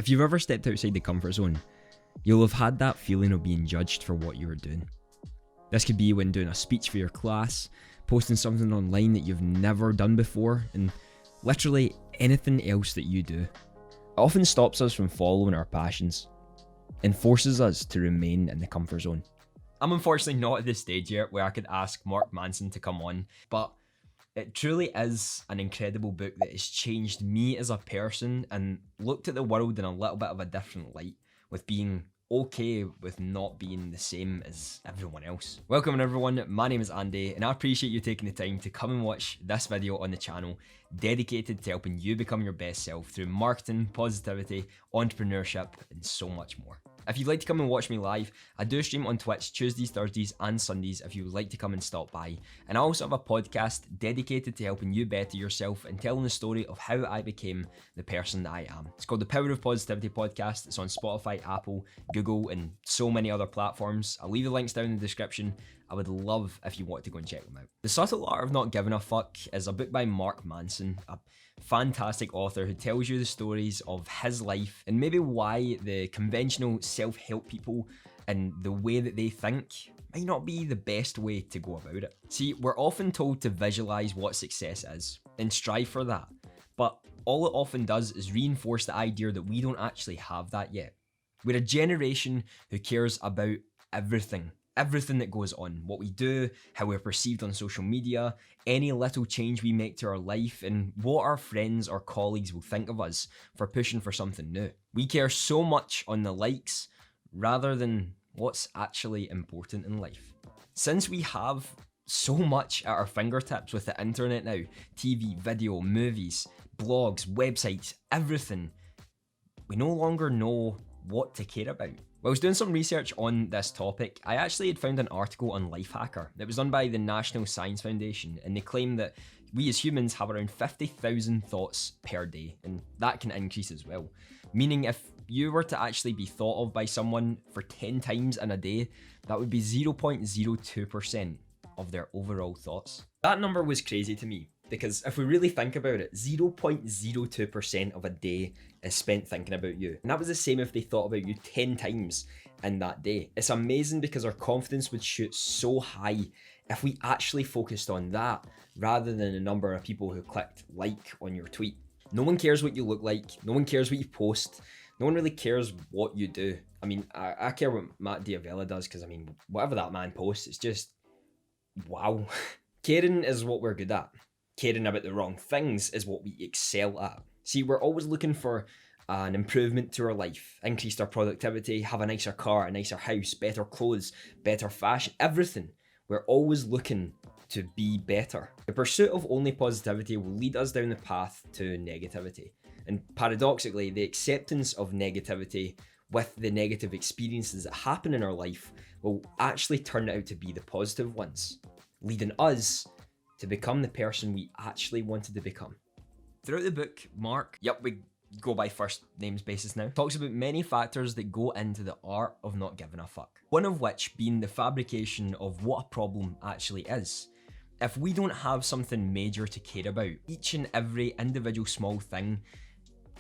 If you've ever stepped outside the comfort zone, you'll have had that feeling of being judged for what you were doing. This could be when doing a speech for your class, posting something online that you've never done before, and literally anything else that you do. It often stops us from following our passions and forces us to remain in the comfort zone. I'm unfortunately not at this stage yet where I could ask Mark Manson to come on, but it truly is an incredible book that has changed me as a person and looked at the world in a little bit of a different light, with being okay with not being the same as everyone else. Welcome everyone, my name is Andy and I appreciate you taking the time to come and watch this video on the channel dedicated to helping you become your best self through marketing, positivity, entrepreneurship and so much more. If you'd like to come and watch me live, I do stream on Twitch Tuesdays, Thursdays and Sundays if you would like to come and stop by. And I also have a podcast dedicated to helping you better yourself and telling the story of how I became the person that I am. It's called the Power of Positivity Podcast. It's on Spotify, Apple, Google and so many other platforms. I'll leave the links down in the description. I would love if you want to go and check them out. The Subtle Art of Not Giving a Fuck is a book by Mark Manson, a fantastic author who tells you the stories of his life and maybe why the conventional self-help people and the way that they think might not be the best way to go about it. See, we're often told to visualize what success is and strive for that, but all it often does is reinforce the idea that we don't actually have that yet. We're a generation who cares about everything that goes on, what we do, how we're perceived on social media, any little change we make to our life, and what our friends or colleagues will think of us for pushing for something new. We care so much on the likes rather than what's actually important in life. Since we have so much at our fingertips with the internet now, TV, video, movies, blogs, websites, everything, we no longer know what to care about. While I was doing some research on this topic, I actually had found an article on Lifehacker that was done by the National Science Foundation, and they claim that we as humans have around 50,000 thoughts per day, and that can increase as well. Meaning if you were to actually be thought of by someone for 10 times in a day, that would be 0.02% of their overall thoughts. That number was crazy to me, because if we really think about it, 0.02% of a day is spent thinking about you. And that was the same if they thought about you 10 times in that day. It's amazing because our confidence would shoot so high if we actually focused on that rather than the number of people who clicked like on your tweet. No one cares what you look like. No one cares what you post. No one really cares what you do. I mean, I care what Matt Diavella does because, I mean, whatever that man posts, it's just, wow. Caring is what we're good at. Caring about the wrong things is what we excel at. See, we're always looking for an improvement to our life, increased our productivity, have a nicer car, a nicer house, better clothes, better fashion, everything. We're always looking to be better. The pursuit of only positivity will lead us down the path to negativity. And paradoxically, the acceptance of negativity with the negative experiences that happen in our life will actually turn out to be the positive ones, leading us to become the person we actually wanted to become. Throughout the book, Mark, we go by first names basis now, talks about many factors that go into the art of not giving a fuck. One of which being the fabrication of what a problem actually is. If we don't have something major to care about, each and every individual small thing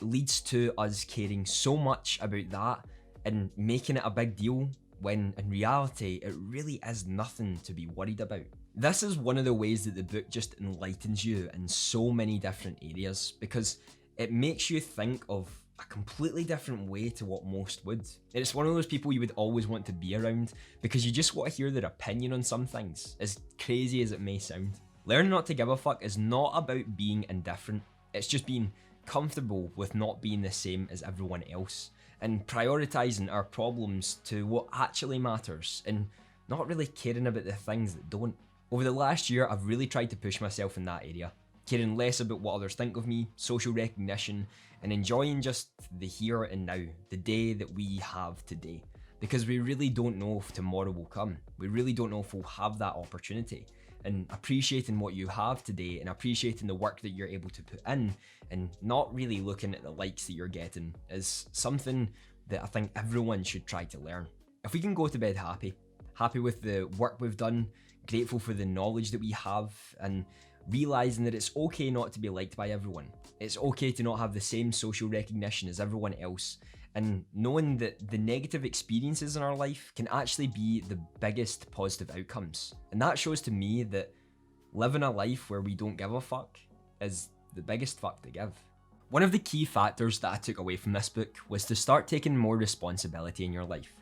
leads to us caring so much about that and making it a big deal when in reality, it really is nothing to be worried about. This is one of the ways that the book just enlightens you in so many different areas because it makes you think of a completely different way to what most would. And it's one of those people you would always want to be around because you just want to hear their opinion on some things, as crazy as it may sound. Learning not to give a fuck is not about being indifferent, it's just being comfortable with not being the same as everyone else and prioritizing our problems to what actually matters and not really caring about the things that don't. Over the last year, I've really tried to push myself in that area, caring less about what others think of me, social recognition, and enjoying just the here and now, the day that we have today. Because we really don't know if tomorrow will come. We really don't know if we'll have that opportunity. And appreciating what you have today and appreciating the work that you're able to put in and not really looking at the likes that you're getting is something that I think everyone should try to learn. If we can go to bed happy with the work we've done, grateful for the knowledge that we have, and realizing that it's okay not to be liked by everyone. It's okay to not have the same social recognition as everyone else, and knowing that the negative experiences in our life can actually be the biggest positive outcomes. And that shows to me that living a life where we don't give a fuck is the biggest fuck to give. One of the key factors that I took away from this book was to start taking more responsibility in your life.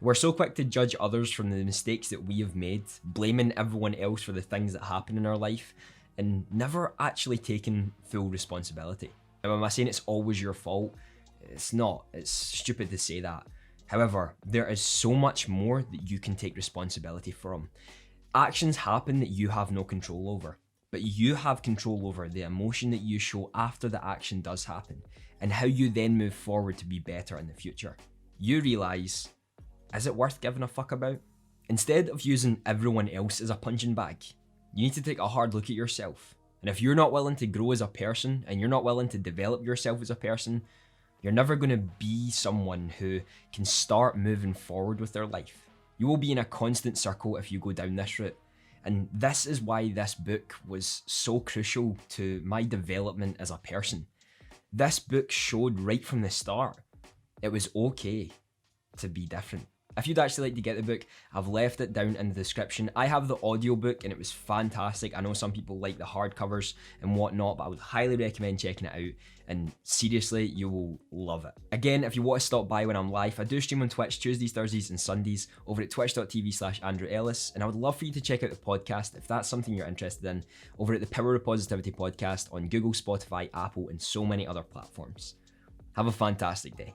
We're so quick to judge others from the mistakes that we have made, blaming everyone else for the things that happen in our life, and never actually taking full responsibility. Now, am I saying it's always your fault? It's not. It's stupid to say that. However, there is so much more that you can take responsibility from. Actions happen that you have no control over, but you have control over the emotion that you show after the action does happen, and how you then move forward to be better in the future. You realize, is it worth giving a fuck about? Instead of using everyone else as a punching bag, you need to take a hard look at yourself. And if you're not willing to grow as a person, and you're not willing to develop yourself as a person, you're never going to be someone who can start moving forward with their life. You will be in a constant circle if you go down this route. And this is why this book was so crucial to my development as a person. This book showed right from the start, it was okay to be different. If you'd actually like to get the book, I've left it down in the description. I have the audiobook and it was fantastic. I know some people like the hardcovers and whatnot, but I would highly recommend checking it out. And seriously, you will love it. Again, if you want to stop by when I'm live, I do stream on Twitch Tuesdays, Thursdays, and Sundays over at twitch.tv/Andrew Ellis. And I would love for you to check out the podcast if that's something you're interested in over at the Power of Positivity podcast on Google, Spotify, Apple, and so many other platforms. Have a fantastic day.